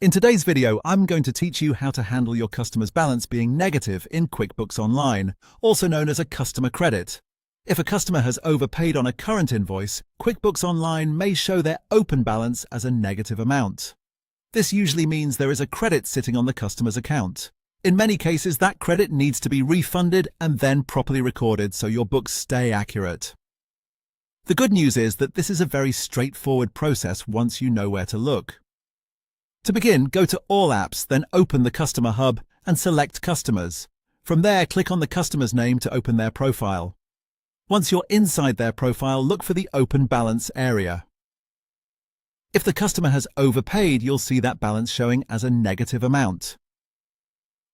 In today's video, I'm going to teach you how to handle your customer's balance being negative in QuickBooks Online, also known as a customer credit. If a customer has overpaid on a current invoice, QuickBooks Online may show their open balance as a negative amount. This usually means there is a credit sitting on the customer's account. In many cases, that credit needs to be refunded and then properly recorded so your books stay accurate. The good news is that this is a very straightforward process once you know where to look. To begin, go to All Apps, then open the Customer Hub and select Customers. From there, click on the customer's name to open their profile. Once you're inside their profile, look for the Open Balance area. If the customer has overpaid, you'll see that balance showing as a negative amount.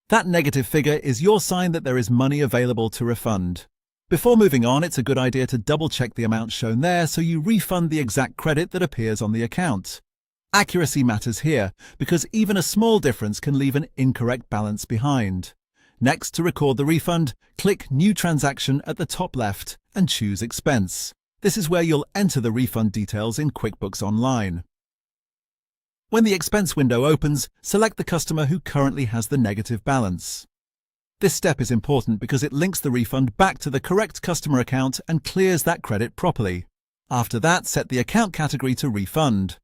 That negative figure is your sign that there is money available to refund. Before moving on, it's a good idea to double-check the amount shown there so you refund the exact credit that appears on the account. Accuracy matters here, because even a small difference can leave an incorrect balance behind. Next, to record the refund, click New Transaction at the top left and choose Expense. This is where you'll enter the refund details in QuickBooks Online. When the expense window opens, select the customer who currently has the negative balance. This step is important because it links the refund back to the correct customer account and clears that credit properly. After that, set the account category to Refund.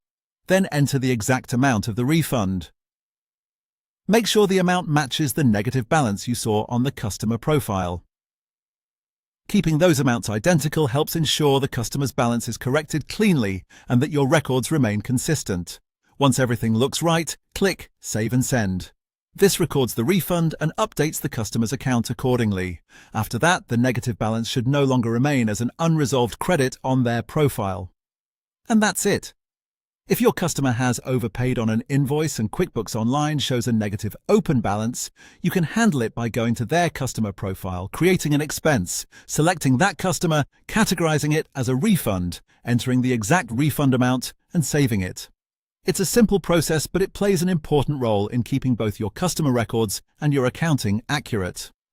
Then enter the exact amount of the refund. Make sure the amount matches the negative balance you saw on the customer profile. Keeping those amounts identical helps ensure the customer's balance is corrected cleanly and that your records remain consistent. Once everything looks right, click Save and Send. This records the refund and updates the customer's account accordingly. After that, the negative balance should no longer remain as an unresolved credit on their profile. And that's it. If your customer has overpaid on an invoice and QuickBooks Online shows a negative open balance, you can handle it by going to their customer profile, creating an expense, selecting that customer, categorizing it as a refund, entering the exact refund amount, and saving it. It's a simple process, but it plays an important role in keeping both your customer records and your accounting accurate.